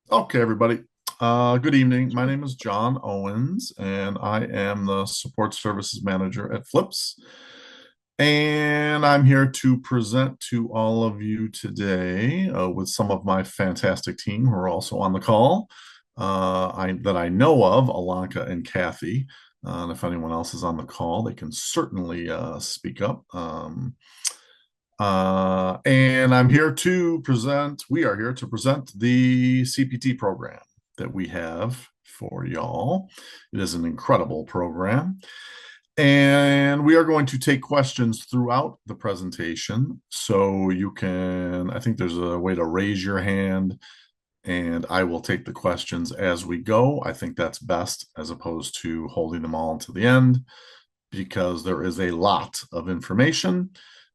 Okay, everybody. Good evening. My name is John Owens, and I am the support services manager at Flips. And I'm here to present to all of you today with some of my fantastic team who are also on the call that I know of, Alanka and Kathy. And if anyone else is on the call, they can certainly speak up. And we are here to present the CPT program that we have for y'all. It is an incredible program. And we are going to take questions throughout the presentation. So I think there's a way to raise your hand and I will take the questions as we go. I think that's best as opposed to holding them all to the end because there is a lot of information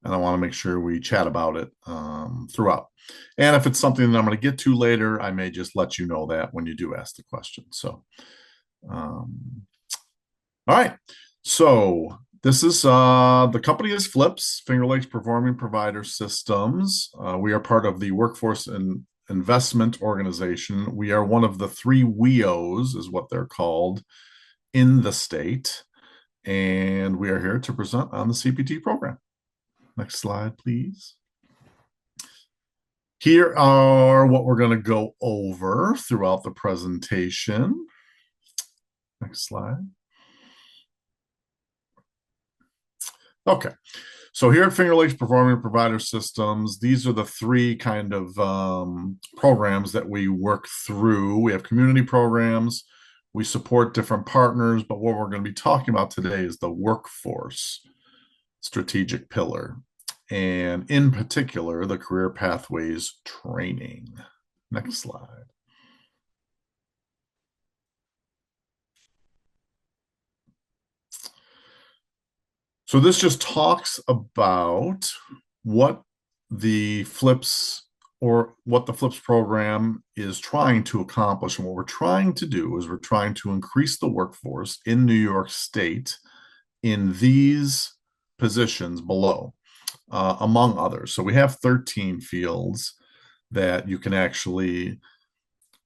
and I want to make sure we chat about it throughout. And if it's something that I'm going to get to later, I may just let you know that when you do ask the question. So, all right. So this is the company is Flips, Finger Lakes Performing Provider Systems. We are part of the Workforce and Investment Organization. We are one of the three WEOs, is what they're called, in the state. And we are here to present on the CPT program. Next slide, please. Here are what we're going to go over throughout the presentation. Next slide. Okay. So here at Finger Lakes Performing Provider Systems, these are the three kind of programs that we work through. We have community programs, we support different partners, but what we're going to be talking about today is the workforce strategic pillar, and in particular, the career pathways training. Next slide. So this just talks about what the Flips program is trying to accomplish. And what we're trying to do is we're trying to increase the workforce in New York State in these positions below, among others. So we have 13 fields that you can actually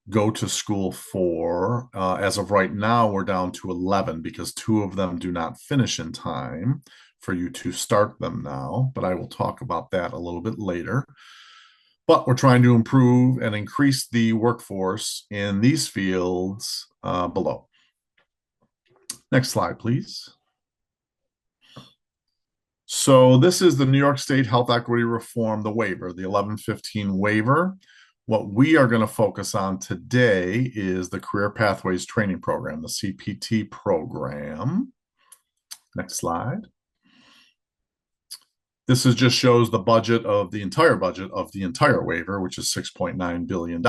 go to school for. As of right now, we're down to 11 because two of them do not finish in time for you to start them now, but I will talk about that a little bit later. But we're trying to improve and increase the workforce in these fields below. Next slide, please. So this is the New York State Health Equity Reform, the waiver, the 1115 waiver. What we are going to focus on today is the Career Pathways Training Program, the CPT program. Next slide. This just shows the budget of the entire waiver, which is $6.9 billion.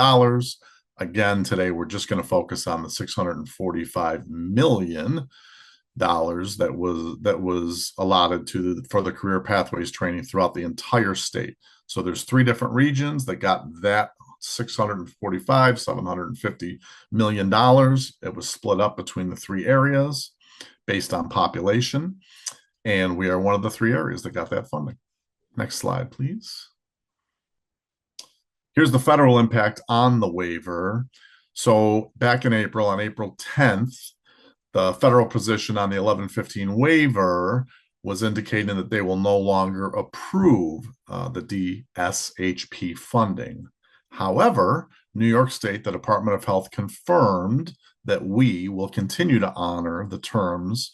Again, today we're just going to focus on the $645 million that was allotted for the career pathways training throughout the entire state. So there's three different regions that got that 645, $750 million. It was split up between the three areas based on population. And we are one of the three areas that got that funding. Next slide, please. Here's the federal impact on the waiver. So back in April, on April 10th, the federal position on the 1115 waiver was indicating that they will no longer approve the DSHP funding. However, New York State, the Department of Health confirmed that we will continue to honor the terms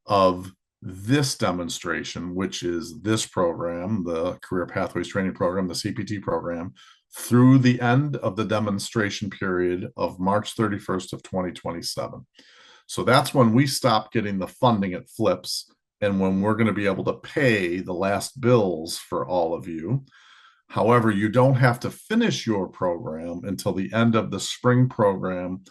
of this demonstration, which is this program, the Career Pathways Training Program, the CPT program, through the end of the demonstration period of March 31st of 2027. So that's when we stop getting the funding at Flips and when we're going to be able to pay the last bills for all of you. However, you don't have to finish your program until the end of the spring program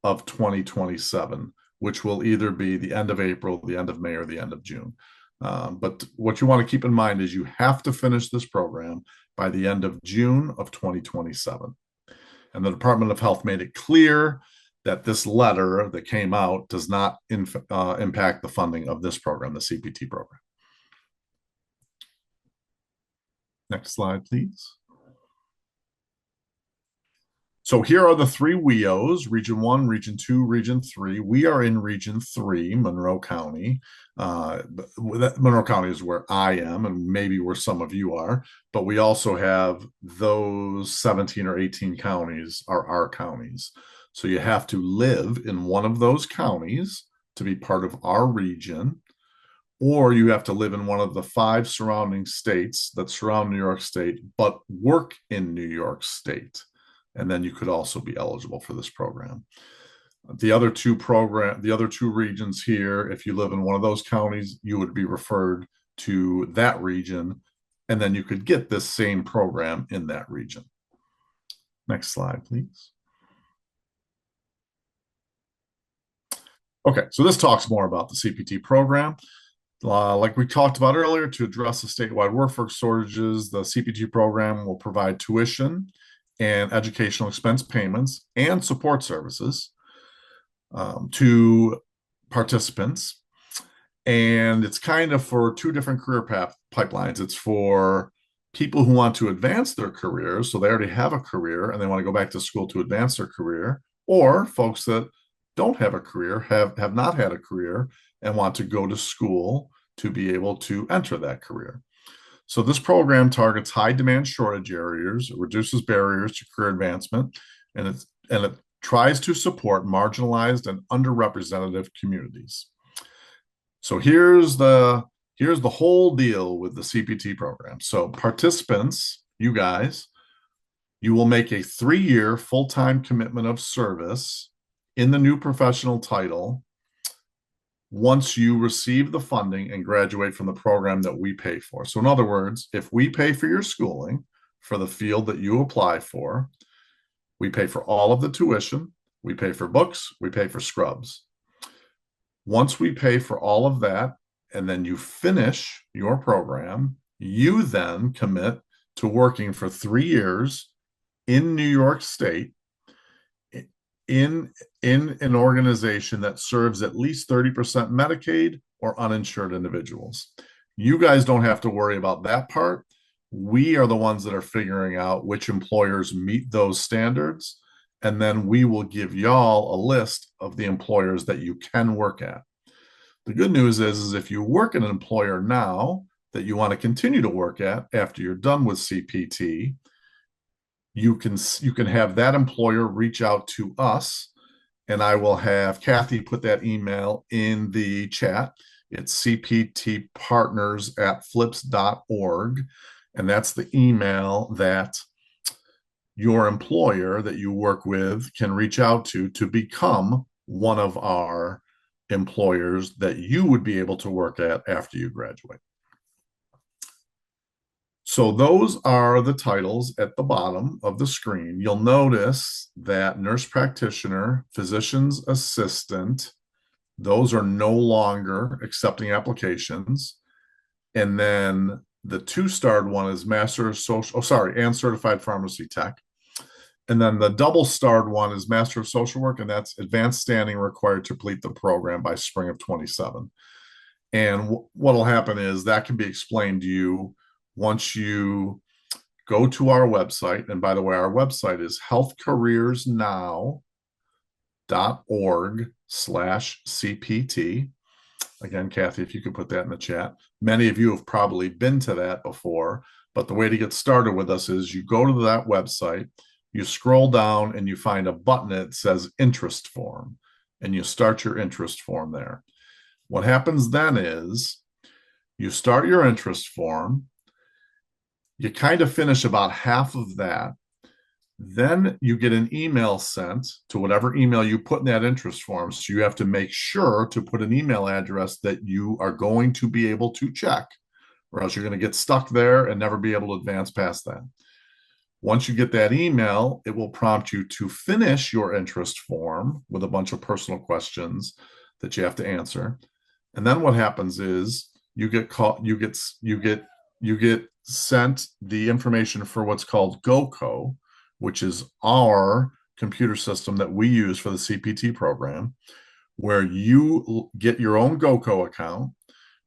of 2027, which will either be the end of April, the end of May, or the end of June. But what you want to keep in mind is you have to finish this program by the end of June of 2027. And the Department of Health made it clear that this letter that came out does not impact the funding of this program, the CPT program. Next slide, please. So here are the three WEOs: Region 1, Region 2, Region 3. We are in Region 3, Monroe County. Monroe County is where I am, and maybe where some of you are. But we also have those 17 or 18 counties are our counties. So you have to live in one of those counties to be part of our region, or you have to live in one of the five surrounding states that surround New York State, but work in New York State. And then you could also be eligible for this program. The other two regions here, if you live in one of those counties, you would be referred to that region, and then you could get this same program in that region. Next slide, please. Okay, so this talks more about the CPT program. Like we talked about earlier, to address the statewide workforce shortages, the CPT program will provide tuition and educational expense payments and support services to participants. And it's kind of for two different career path pipelines. It's for people who want to advance their careers, so they already have a career and they want to go back to school to advance their career, or folks that don't have a career, have not had a career, and want to go to school to be able to enter that career. So this program targets high demand shortage areas, it reduces barriers to career advancement, and it tries to support marginalized and underrepresented communities. So here's the whole deal with the CPT program. So participants, you guys, you will make a 3-year full-time commitment of service in the new professional title once you receive the funding and graduate from the program that we pay for. So in other words, if we pay for your schooling for the field that you apply for, we pay for all of the tuition, we pay for books, we pay for scrubs. Once we pay for all of that, and then you finish your program, you then commit to working for 3 years in New York State in an organization that serves at least 30% Medicaid or uninsured individuals. You guys don't have to worry about that part. We are the ones that are figuring out which employers meet those standards, and then we will give y'all a list of the employers that you can work at. The good news is if you work at an employer now that you want to continue to work at after you're done with CPT, you can have that employer reach out to us, and I will have Kathy put that email in the chat. It's cptpartners@flips.org, and that's the email that your employer that you work with can reach out to become one of our employers that you would be able to work at after you graduate. So those are the titles at the bottom of the screen. You'll notice that nurse practitioner, physician's assistant, those are no longer accepting applications. And then the 2-starred one is master of social, and certified pharmacy tech. And then the double-starred one is master of social work, and that's advanced standing required to complete the program by spring of 27. And what'll happen is that can be explained to you once you go to our website. And by the way, our website is healthcareersnow.org/CPT. Again, Kathy, if you could put that in the chat. Many of you have probably been to that before, but the way to get started with us is you go to that website, you scroll down, and you find a button that says interest form, and you start your interest form there. What happens then is you start your interest form, you kind of finish about half of that, then you get an email sent to whatever email you put in that interest form. So you have to make sure to put an email address that you are going to be able to check, or else you're going to get stuck there and never be able to advance past that. Once you get that email, it will prompt you to finish your interest form with a bunch of personal questions that you have to answer. And then what happens is you get sent the information for what's called GoCo, which is our computer system that we use for the CPT program, where you get your own GoCo account,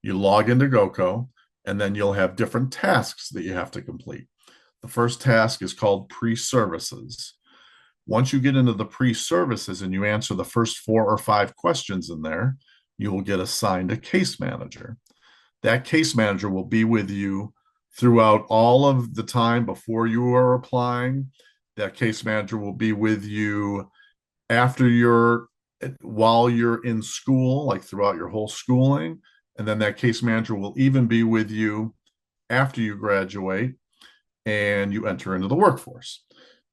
you log into GoCo, and then you'll have different tasks that you have to complete. The first task is called pre-services. Once you get into the pre-services and you answer the first 4 or 5 questions in there, you will get assigned a case manager. That case manager will be with you throughout all of the time before you are applying. That case manager will be with you after while you're in school, like throughout your whole schooling. And then that case manager will even be with you after you graduate and you enter into the workforce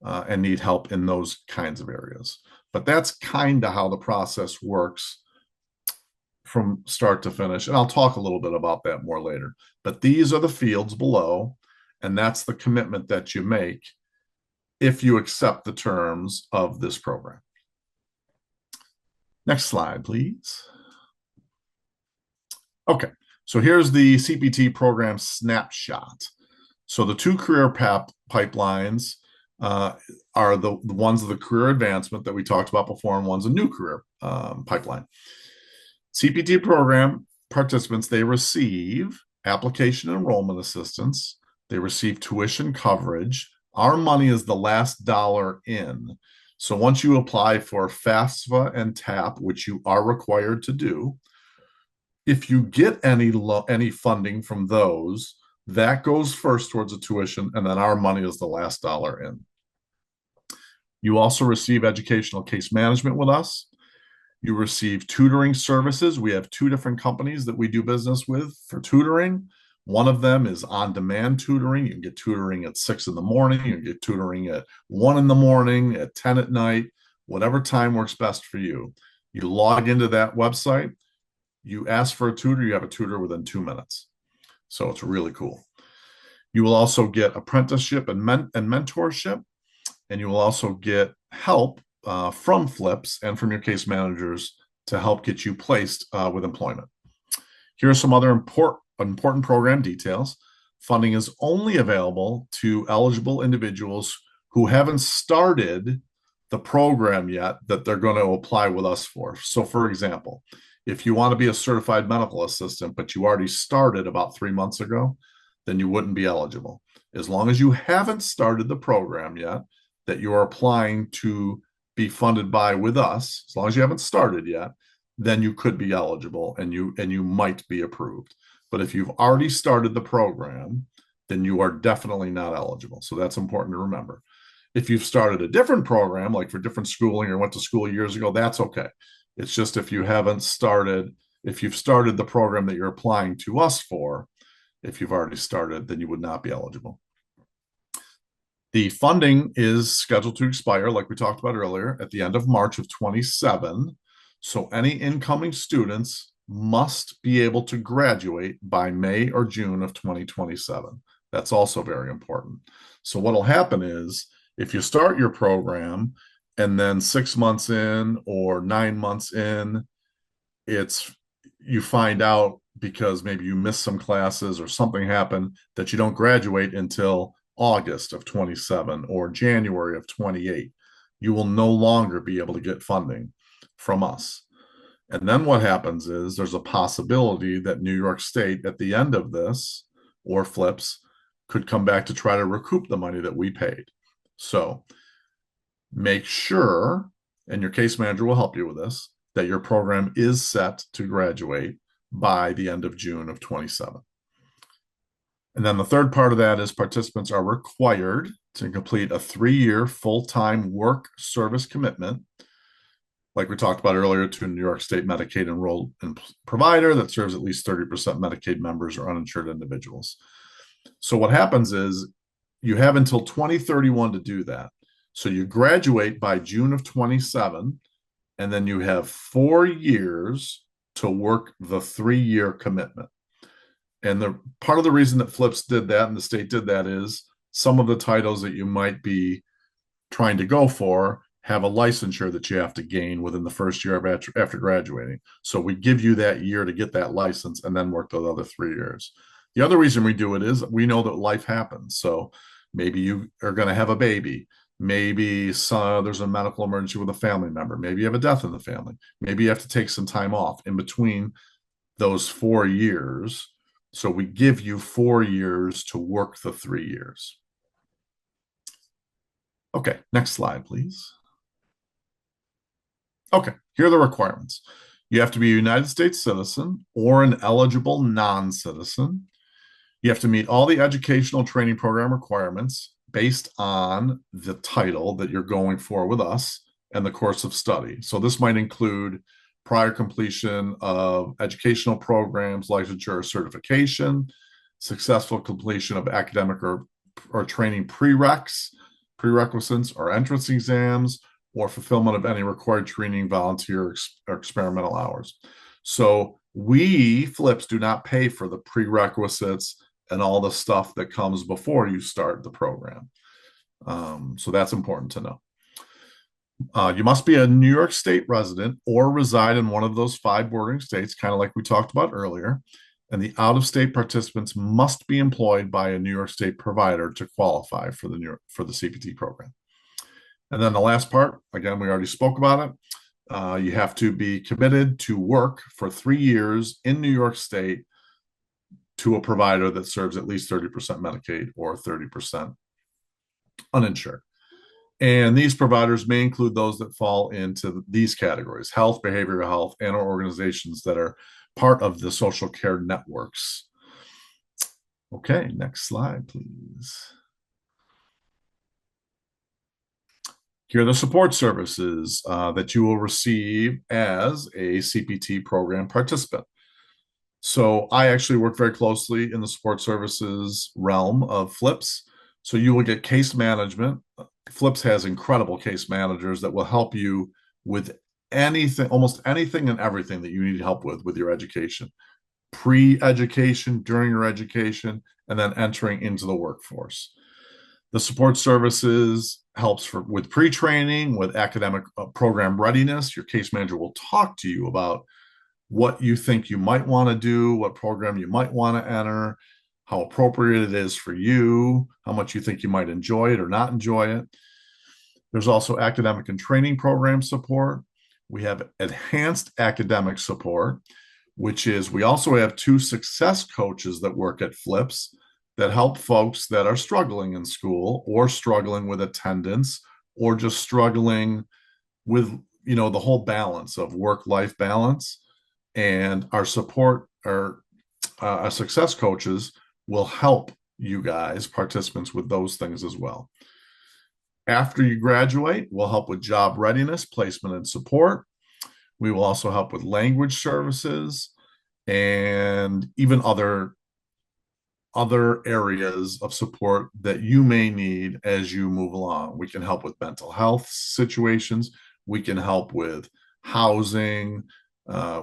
and need help in those kinds of areas. But that's kind of how the process works from start to finish. And I'll talk a little bit about that more later. But these are the fields below, and that's the commitment that you make if you accept the terms of this program. Next slide, please. Okay, so here's the CPT program snapshot. So the 2 career pipelines are the ones of the career advancement that we talked about before, and one's a new career pipeline. CPT program participants, they receive application enrollment assistance, they receive tuition coverage. Our money is the last dollar in. So once you apply for FAFSA and TAP, which you are required to do, if you get any funding from those, that goes first towards the tuition, and then our money is the last dollar in. You also receive educational case management with us. You receive tutoring services. We have 2 different companies that we do business with for tutoring. One of them is on-demand tutoring. You can get tutoring at 6 in the morning. You can get tutoring at 1 in the morning, at 10 at night, whatever time works best for you. You log into that website. You ask for a tutor. You have a tutor within 2 minutes. So it's really cool. You will also get apprenticeship and mentorship, and you will also get help from flips and from your case managers to help get you placed with employment. Here are some other important program details. Funding is only available to eligible individuals who haven't started the program yet that they're going to apply with us for. So for example, if you want to be a certified medical assistant, but you already started about 3 months ago, then you wouldn't be eligible. As long as you haven't started the program yet that you are applying to be funded by with us, as long as you haven't started yet, then you could be eligible and you might be approved. But if you've already started the program, then you are definitely not eligible. So that's important to remember. If you've started a different program, like for different schooling or went to school years ago, that's okay. It's just if you've started the program that you're applying to us for, if you've already started, then you would not be eligible. The funding is scheduled to expire, like we talked about earlier, at the end of March of 27. So any incoming students must be able to graduate by May or June of 2027. That's also very important. So what will happen is if you start your program and then 6 months in or 9 months in, you find out because maybe you missed some classes or something happened that you don't graduate until August of 27 or January of 28. You will no longer be able to get funding from us. And then what happens is there's a possibility that New York State at the end of this or flips could come back to try to recoup the money that we paid. So make sure, and your case manager will help you with this, that your program is set to graduate by the end of June of 27. And then the third part of that is participants are required to complete a 3-year full-time work service commitment, like we talked about earlier, to a New York State Medicaid enrolled provider that serves at least 30% Medicaid members or uninsured individuals. So what happens is you have until 2031 to do that. So you graduate by June of 27, and then you have 4 years to work the 3-year commitment. And the part of the reason that Flips did that and the state did that is some of the titles that you might be trying to go for have a licensure that you have to gain within the first year after graduating. So we give you that year to get that license and then work those other 3 years. The other reason we do it is we know that life happens. So maybe you are going to have a baby. Maybe there's a medical emergency with a family member. Maybe you have a death in the family. Maybe you have to take some time off in between those 4 years. So we give you 4 years to work the 3 years. Okay, next slide, please. Okay, here are the requirements. You have to be a United States citizen or an eligible non-citizen. You have to meet all the educational training program requirements based on the title that you're going for with us and the course of study. So this might include prior completion of educational programs, licensure, or certification, successful completion of academic or training prerequisites or entrance exams, or fulfillment of any required training, volunteer, or experimental hours. So we, Flips, do not pay for the prerequisites and all the stuff that comes before you start the program. So that's important to know. You must be a New York State resident or reside in one of those 5 bordering states, kind of like we talked about earlier. And the out-of-state participants must be employed by a New York State provider to qualify for the CPT program. And then the last part, again, we already spoke about it. You have to be committed to work for 3 years in New York State to a provider that serves at least 30% Medicaid or 30% uninsured. And these providers may include those that fall into these categories: health, behavioral health, and organizations that are part of the social care networks. Okay, next slide, please. Here are the support services that you will receive as a CPT program participant. So I actually work very closely in the support services realm of Flips. So you will get case management. Flips has incredible case managers that will help you with anything, almost anything and everything that you need help with your education, pre-education, during your education, and then entering into the workforce. The support services helps with pre-training, with academic program readiness. Your case manager will talk to you about what you think you might want to do, what program you might want to enter, how appropriate it is for you, how much you think you might enjoy it or not enjoy it. There's also academic and training program support. We have enhanced academic support, which is we also have 2 success coaches that work at Flips that help folks that are struggling in school or struggling with attendance or just struggling with, the whole balance of work-life balance. And our support, our success coaches will help you guys, participants, with those things as well. After you graduate, we'll help with job readiness, placement, and support. We will also help with language services and even other areas of support that you may need as you move along. We can help with mental health situations. We can help with housing.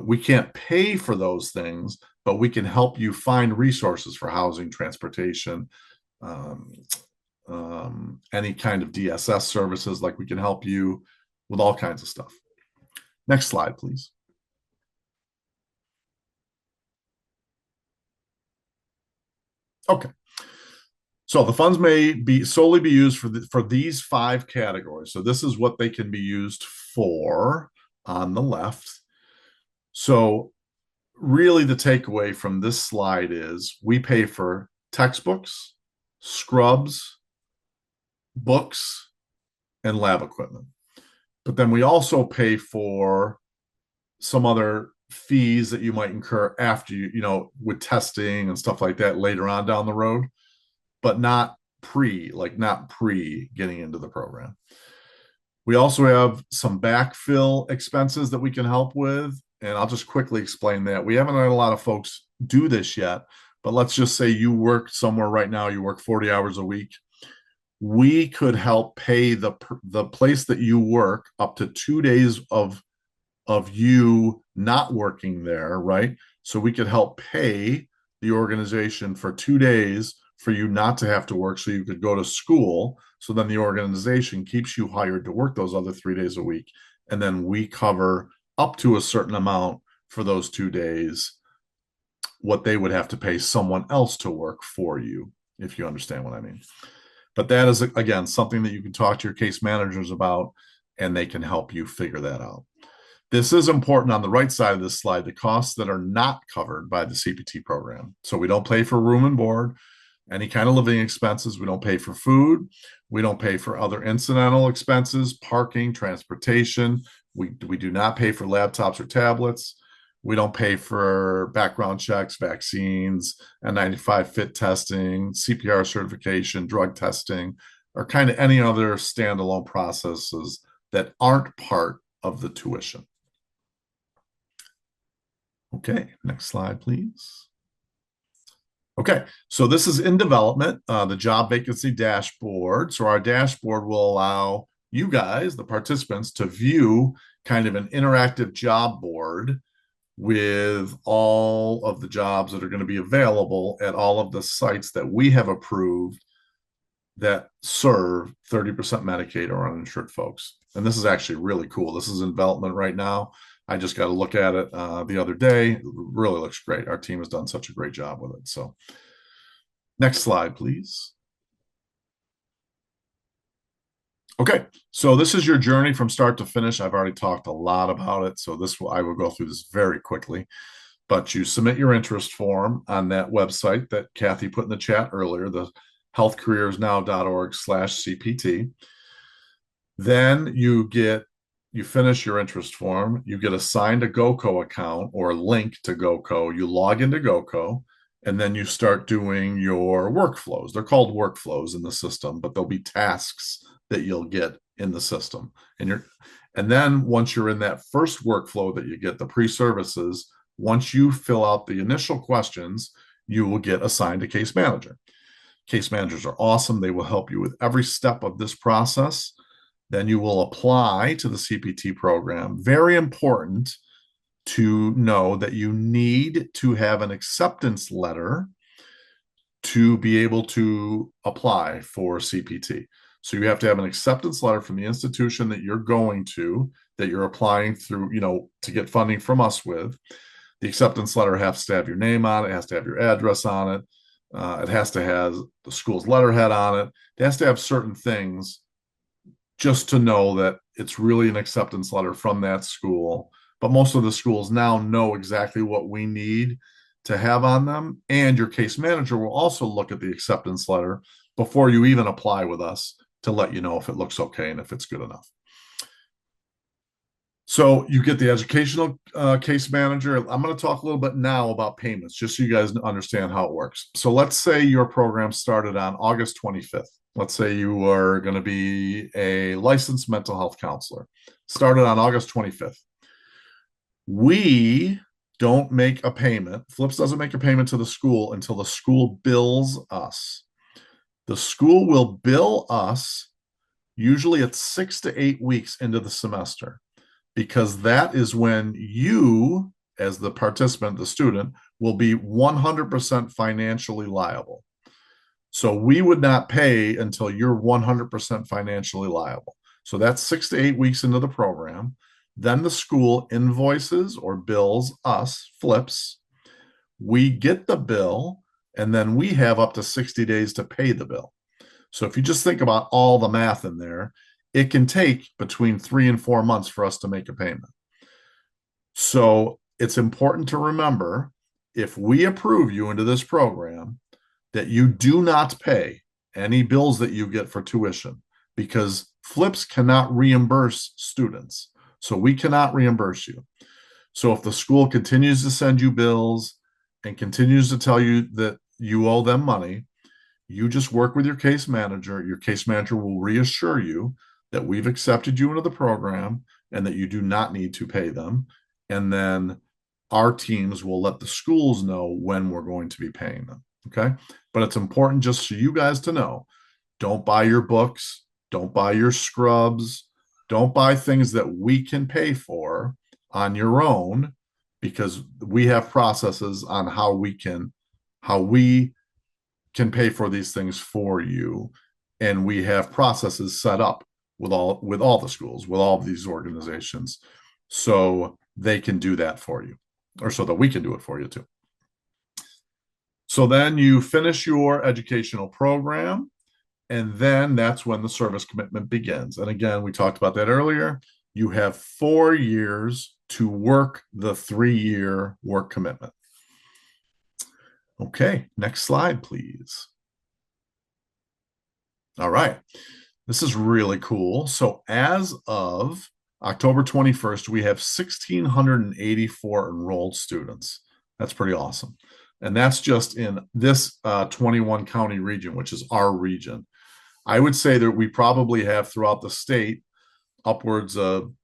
We can't pay for those things, but we can help you find resources for housing, transportation, any kind of DSS services. Like, we can help you with all kinds of stuff. Next slide, please. Okay. So the funds may be solely be used for these 5 categories. So this is what they can be used for on the left. So really the takeaway from this slide is we pay for textbooks, scrubs, books, and lab equipment. But then we also pay for some other fees that you might incur after with testing and stuff like that later on down the road, but not pre getting into the program. We also have some backfill expenses that we can help with, and I'll just quickly explain that. We haven't had a lot of folks do this yet, but let's just say you work somewhere right now, you work 40 hours a week. We could help pay the place that you work up to 2 days of you not working there, right? So we could help pay the organization for 2 days for you not to have to work, so you could go to school. So then the organization keeps you hired to work those other 3 days a week. And then we cover up to a certain amount for those 2 days, what they would have to pay someone else to work for you, if you understand what I mean. But that is, again, something that you can talk to your case managers about, and they can help you figure that out. This is important on the right side of this slide, the costs that are not covered by the CPT program. So we don't pay for room and board, any kind of living expenses. We don't pay for food. We don't pay for other incidental expenses, parking, transportation, We do not pay for laptops or tablets. We don't pay for background checks, vaccines, N95 fit testing, CPR certification, drug testing, or kind of any other standalone processes that aren't part of the tuition. Okay, next slide, please. Okay, so this is in development, the job vacancy dashboard. So our dashboard will allow you guys, the participants, to view kind of an interactive job board with all of the jobs that are going to be available at all of the sites that we have approved that serve 30% Medicaid or uninsured folks. And this is actually really cool. This is in development right now. I just got to look at it the other day. It really looks great. Our team has done such a great job with it. So next slide, please. Okay, so this is your journey from start to finish. I've already talked a lot about it, so I will go through this very quickly. But you submit your interest form on that website that Kathy put in the chat earlier, the healthcareersnow.org/CPT. Then you finish your interest form, you get assigned a GoCo account or a link to GoCo. You log into GoCo, and then you start doing your workflows. They're called workflows in the system, but there'll be tasks that you'll get in the system. And then once you're in that first workflow that you get, the pre-services, once you fill out the initial questions, you will get assigned a case manager. Case managers are awesome. They will help you with every step of this process. Then you will apply to the CPT program. Very important to know that you need to have an acceptance letter to be able to apply for CPT. So you have to have an acceptance letter from the institution that you're going to, that you're applying through, to get funding from us with. The acceptance letter has to have your name on it. It has to have your address on it. It has to have the school's letterhead on it. It has to have certain things just to know that it's really an acceptance letter from that school. But most of the schools now know exactly what we need to have on them. And your case manager will also look at the acceptance letter before you even apply with us to let you know if it looks okay and if it's good enough. So you get the educational case manager. I'm going to talk a little bit now about payments, just so you guys understand how it works. So let's say your program started on August 25th. Let's say you are going to be a licensed mental health counselor. Started on August 25th. We don't make a payment. Flips doesn't make a payment to the school until the school bills us. The school will bill us usually at 6 to 8 weeks into the semester, because that is when you, as the participant, the student, will be 100% financially liable. So we would not pay until you're 100% financially liable. So that's 6 to 8 weeks into the program. Then the school invoices or bills us, Flips. We get the bill, and then we have up to 60 days to pay the bill. So if you just think about all the math in there, it can take between 3 and 4 months for us to make a payment. So it's important to remember, if we approve you into this program, that you do not pay any bills that you get for tuition, because Flips cannot reimburse students. So we cannot reimburse you. So if the school continues to send you bills and continues to tell you that you owe them money, you just work with your case manager. Your case manager will reassure you that we've accepted you into the program and that you do not need to pay them. And then our teams will let the schools know when we're going to be paying them. Okay. But it's important just for you guys to know, don't buy your books, don't buy your scrubs, don't buy things that we can pay for on your own, because we have processes on how we can pay for these things for you. And we have processes set up with all the schools, with all of these organizations, so they can do that for you, or so that we can do it for you too. So then you finish your educational program, and then that's when the service commitment begins. And again, we talked about that earlier. You have 4 years to work the 3-year work commitment. Okay, next slide, please. All right, this is really cool. So as of October 21st, we have 1,684 enrolled students. That's pretty awesome. And that's just in this 21 county region, which is our region. I would say that we probably have throughout the state upwards of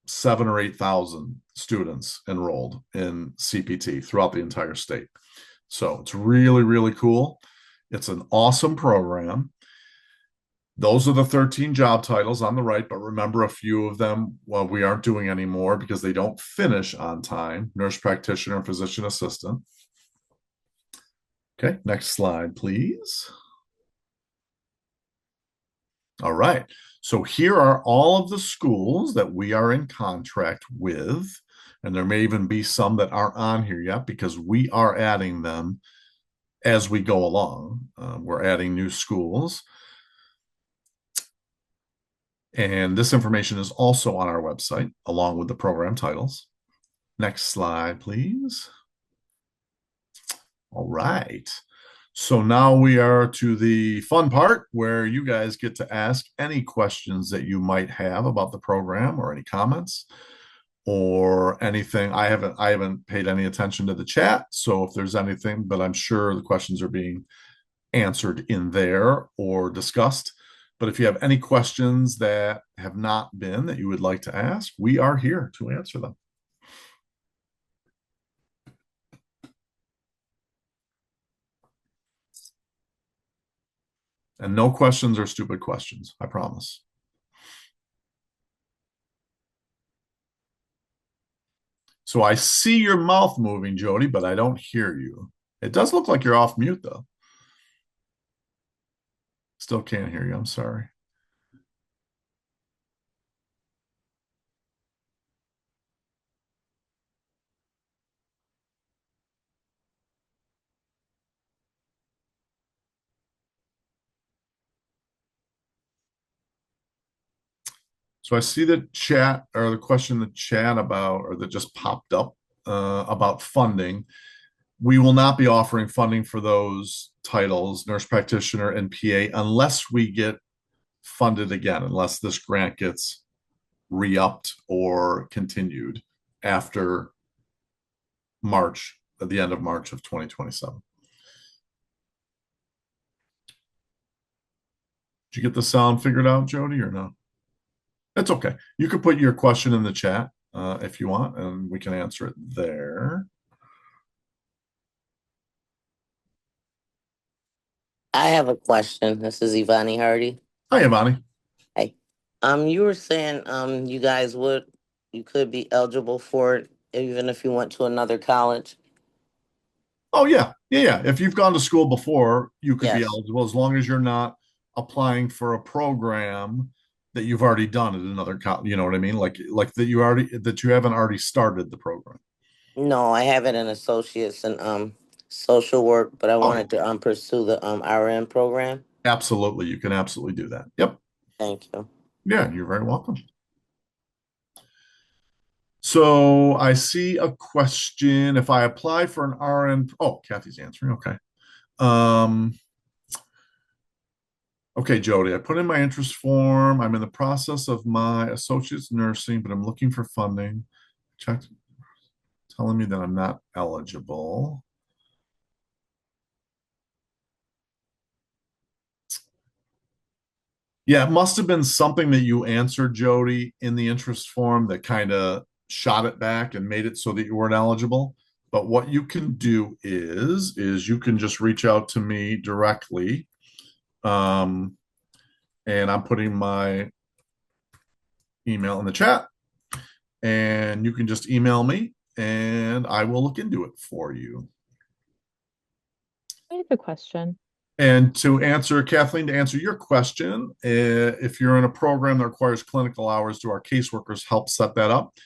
7 or 8 thousand students enrolled in CPT throughout the entire state. So it's really, really cool. It's an awesome program. Those are the 13 job titles on the right, but remember a few of them, well, we aren't doing anymore because they don't finish on time. Nurse practitioner and physician assistant. Okay, next slide, please. All right. So here are all of the schools that we are in contract with. And there may even be some that aren't on here yet because we are adding them as we go along. We're adding new schools. And this information is also on our website, along with the program titles. Next slide, please. All right. So now we are to the fun part where you guys get to ask any questions that you might have about the program or any comments or anything. I haven't paid any attention to the chat, so if there's anything, but I'm sure the questions are being answered in there or discussed. But if you have any questions that have not been that you would like to ask, we are here to answer them. And no questions are stupid questions, I promise. So I see your mouth moving, Jody, but I don't hear you. It does look like you're off mute, though. Still can't hear you. I'm sorry. So I see the chat or the question in the chat about, or that just popped up about funding. We will not be offering funding for those titles, nurse practitioner and PA, unless we get funded again, unless this grant gets re-upped or continued after March, at the end of March of 2027. Did you get the sound figured out, Jody, or no? That's okay. You could put your question in the chat if you want, and we can answer it there. I have a question. This is Ivani Hardy. Hi, Imani. Hey. You were saying you could be eligible for it even if you went to another college. Oh, yeah. Yeah, yeah. If you've gone to school before, you could be Yes. eligible as long as you're not applying for a program that you've already done at another college. You know what I mean? Like that you haven't already started the program. No, I have it in associates in social work, but I Okay. wanted to pursue the RN program. Absolutely. You can absolutely do that. Yep. Thank you. Yeah, you're very welcome. So I see a question. If I apply for an RN, oh, Kathy's answering. Okay. Um, okay, Jody, I put in my interest form. I'm in the process of my associate's nursing, but I'm looking for funding. Check telling me that I'm not eligible. Yeah, it must have been something that you answered, Jody, in the interest form that kind of shot it back and made it so that you weren't eligible. But what you can do is you can just reach out to me directly. Um, and I'm putting my email in the chat, and you can just email me and I will look into it for you. I have a question. And to answer, Kathleen, to answer your question, if you're in a program that requires clinical hours, do our caseworkers help set that up?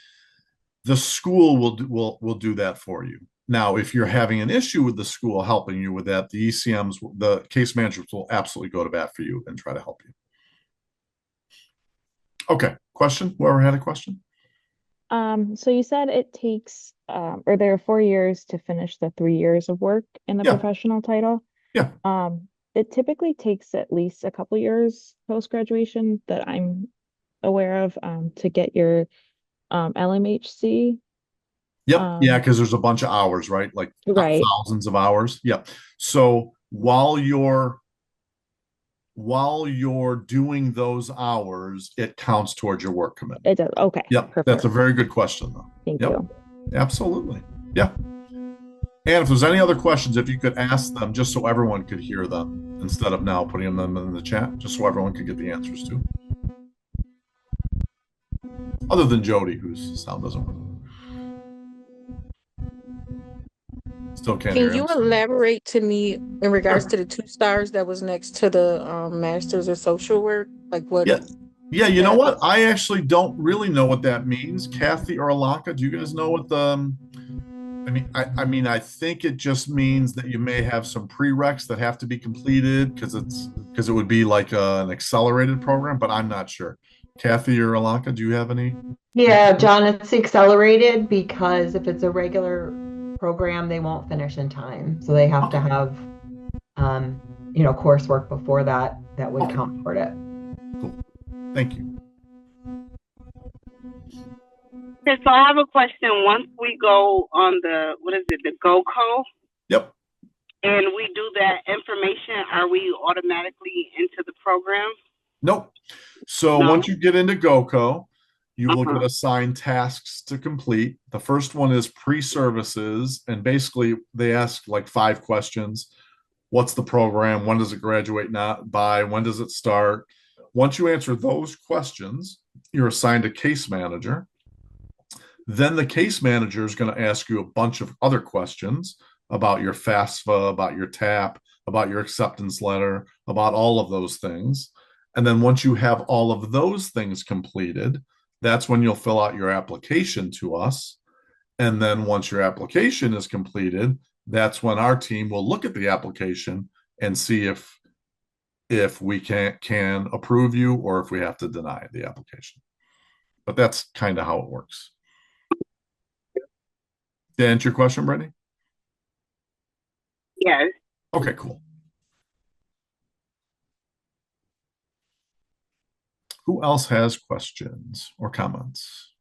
The school will do that for you. Now, if you're having an issue with the school helping you with that, the ECMs, the case managers will absolutely go to bat for you and try to help you. Okay, question? Whoever had a question? So you said it takes, or there are 4 years to finish the 3 years of work in the Yeah, professional title. yeah. It typically takes at least a couple years post-graduation that I'm aware of to get your LMHC. Yep. Yeah, Um, because there's a bunch of hours, right? Like right. thousands of hours. Yep. So while you're doing those hours, it counts towards your work commitment. It does. Okay, Yep. That's a perfect. very good question, though. Thank Yep. you. Absolutely. Yeah. And if there's any other questions, if you could ask them just so everyone could hear them instead of now putting them in the chat, just so everyone could get the answers too. Other than Jody, whose sound doesn't work. Still can't Can hear you him. elaborate to me in regards Sure. to the 2 stars that was next to the Masters of Social Work? Like what Yeah. Yeah, you know that what? was? I actually don't really know what that means. Kathy or Alaka, do you guys know what the I think it just means that you may have some prereqs that have to be completed because it would be like an accelerated program, but I'm not sure. Kathy or Alaka, do you have any? Yeah, John, it's accelerated because if it's a regular program, they won't finish in time. So they have to Okay. have, coursework before that that would Okay. count toward it. Cool. Thank you. Okay, so I have a question. Once we go on the GoCo, Yep. and we do that information, are we automatically into the program? Nope. So No? once you get into GoCo, you will get Uh-huh. assigned tasks to complete. The first one is pre-services, and basically they ask like 5 questions. What's the program? When does it graduate not by? When does it start? Once you answer those questions, you're assigned a case manager. Then the case manager is going to ask you a bunch of other questions about your FAFSA, about your TAP, about your acceptance letter, about all of those things. And then once you have all of those things completed, that's when you'll fill out your application to us. And then once your application is completed, that's when our team will look at the application and see if we can approve you or if we have to deny the application. But that's kind of how it works. Did I answer your question, Brittany? Yes. Okay, cool. Who else has questions or comments?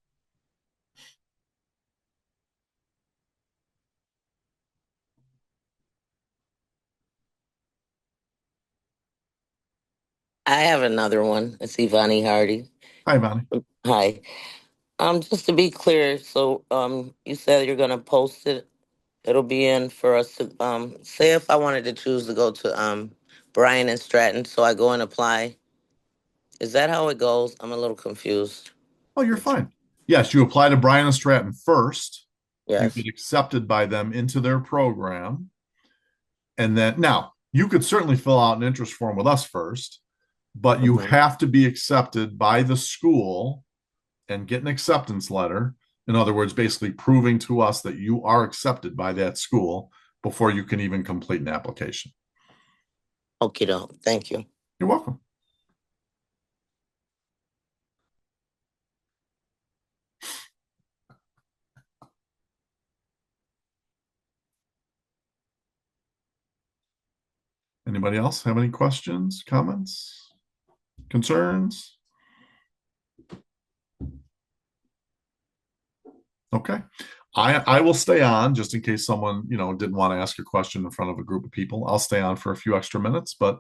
I have another one. It's Ivani Hardy. Hi, Bonnie. Hi. Just to be clear, so you said you're gonna post it. It'll be in for us to say if I wanted to choose to go to Bryan and Stratton, so I go and apply. Is that how it goes? I'm a little confused. Oh, you're fine. Yes, you apply to Bryan and Stratton first. You Yes. get accepted by them into their program. And then now you could certainly fill out an interest form with us first, but you Hmm. have to be accepted by the school and get an acceptance letter. In other words, basically proving to us that you are accepted by that school before you can even complete an application. Okay, thank you. You're welcome. Anybody else have any questions, comments, concerns? Okay. I will stay on just in case someone, didn't want to ask a question in front of a group of people. I'll stay on for a few extra minutes, but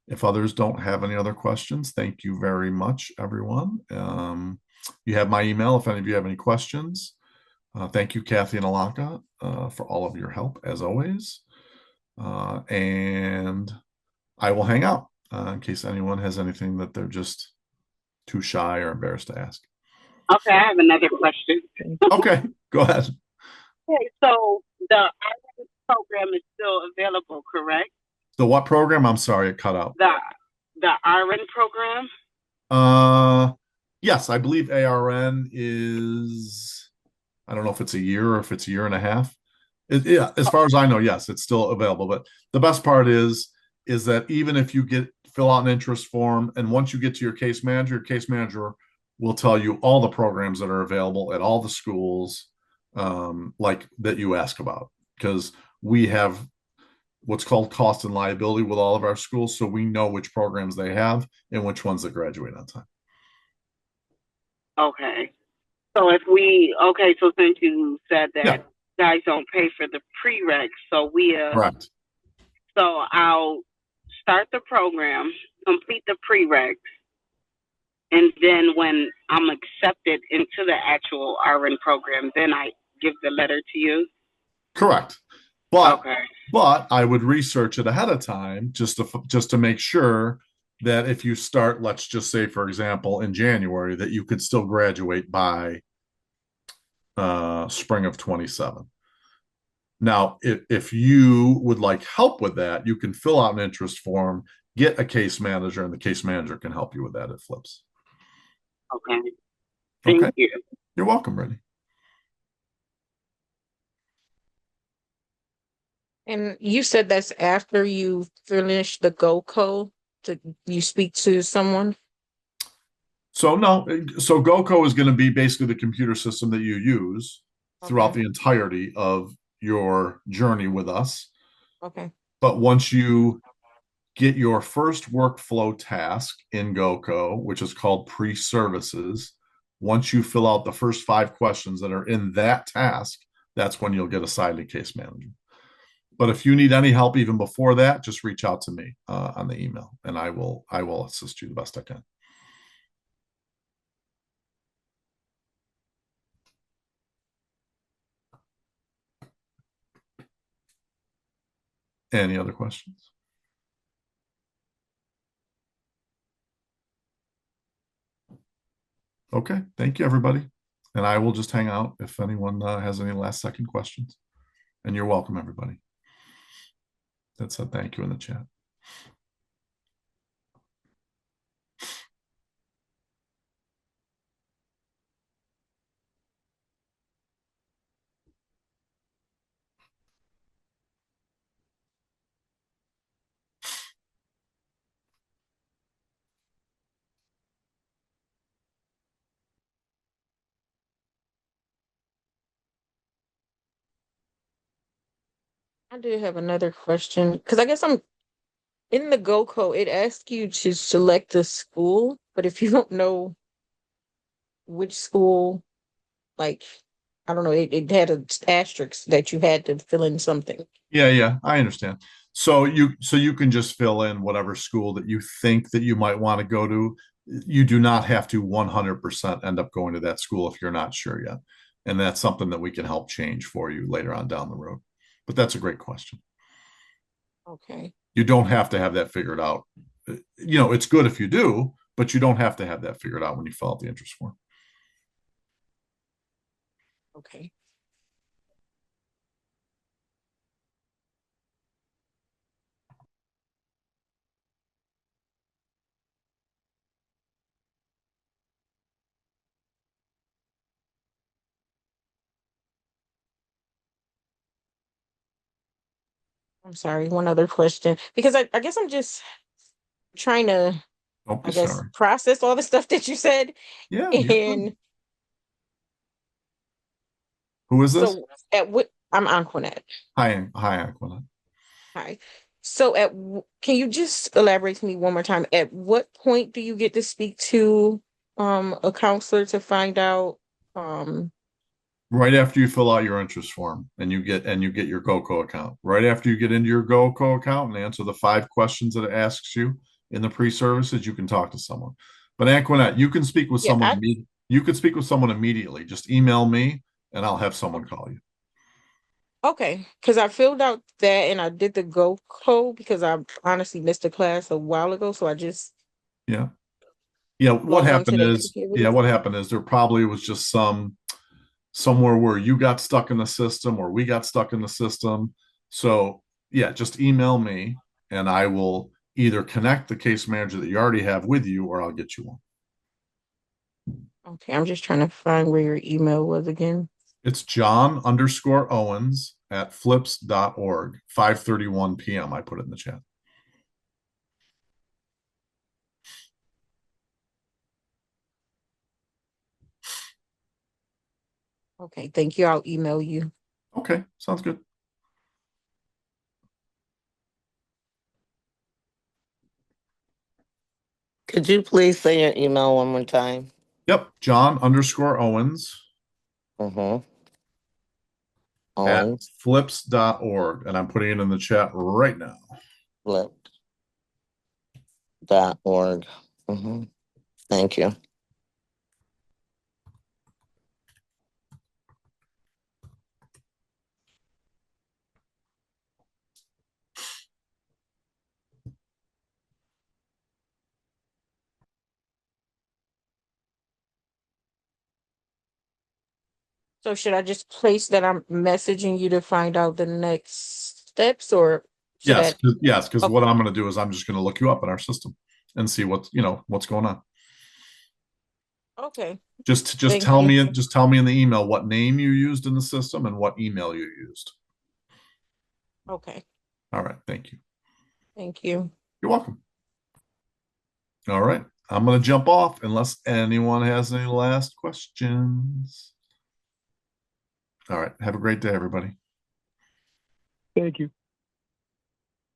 if others don't have any other questions, thank you very much, everyone. You have my email if any of you have any questions. Thank you, Kathy and Alaka, for all of your help as always. And I will hang out in case anyone has anything that they're just too shy or embarrassed to ask. Okay, I have another question. Okay, go ahead. Okay, so the RN program is still available, correct? The what program? I'm sorry, it cut out. The RN program? Yes, I believe ARN is, I don't know if it's a year or if it's a year and a half. Yeah, as far as I know, yes, it's still available. But the best part is that even if you fill out an interest form, and once you get to your case manager will tell you all the programs that are available at all the schools, like that you ask about, because we have what's called cost and liability with all of our schools, so we know which programs they have and which ones that graduate on time. Okay. So if we, okay, so since you said Yeah, that guys don't pay for the prereqs, so correct. so I'll start the program, complete the prereqs, and then when I'm accepted into the actual RN program, then I give the letter to you. Correct. But Okay. but I would research it ahead of time just to make sure that if you start, let's just say, for example, in January, that you could still graduate by spring of 27. Now, if you would like help with that, you can fill out an interest form, get a case manager, and the case manager can help you with that. It flips. Okay. Okay. Thank you. You're welcome, Brittany. And you said that's after you finish the GoCo to you speak to someone? So no, so GoCo is going to be basically the computer system that you use throughout Okay. the entirety of your journey with us. Okay. But once you get your first workflow task in GoCo, which is called pre-services, once you fill out the first 5 questions that are in that task, that's when you'll get assigned a case manager. But if you need any help even before that, just reach out to me on the email, and I will assist you the best I can. Any other questions? Okay, thank you, everybody. And I will just hang out if anyone has any last second questions. And you're welcome, everybody. That's a thank you in the chat. I did have another question because I guess I'm in the GoCo. It asks you to select the school, but if you don't know which school, like I don't know, it had an asterisk that you had to fill in something. Yeah, I understand. So you can just fill in whatever school that you think that you might want to go to. You do not have to 100% end up going to that school if you're not sure yet. And that's something that we can help change for you later on down the road. But that's a great question. Okay. You don't have to have that figured out. It's good if you do, but you don't have to have that figured out when you fill out the interest form. Okay. I'm sorry, one other question. Because I guess I'm just trying to, Don't be I guess, sorry. process all the stuff that you said. Yeah, you're good. And Who is this? so at what I'm Antoinette. Hi, Aquila. Hi. So can you just elaborate to me one more time? At what point do you get to speak to a counselor to find out um Right after you fill out your interest form and you get your GoCo account. Right after you get into your GoCo account and answer the 5 questions that it asks you in the pre-services, you can talk to someone. But Antoinette, you can speak with yeah, someone you could speak with someone immediately. Just email me and I'll have someone call you. okay, because I filled out that and I did the go code because I honestly missed a class a while ago, so I just Yeah. Yeah, logged onto that computer. what happened is there probably was just somewhere where you got stuck in the system or we got stuck in the system. So yeah, just email me and I will either connect the case manager that you already have with you or I'll get you one. Okay, I'm just trying to find where your email was again. It's John_Owens at flips.org, 5:31 p.m. I put it in the chat. Okay, thank you. I'll email you. Okay, sounds good. Could you please say your email one more time? Yep, John_Owens Mm-hmm. at Owens, flips.org. And I'm putting it in the chat right now. flip.org. Mm-hmm. Thank you. So should I just place that I'm messaging you to find out the next steps, or should Yes, I? yes, because Okay, what I'm going to do is I'm just going to look you up in our system and see what's going on. okay. Just Thank tell you. me just tell me in the email what name you used in the system and what email you used. Okay, All right, thank you. thank you. You're welcome. All right, I'm going to jump off unless anyone has any last questions. All right, have a great day, everybody. Thank you.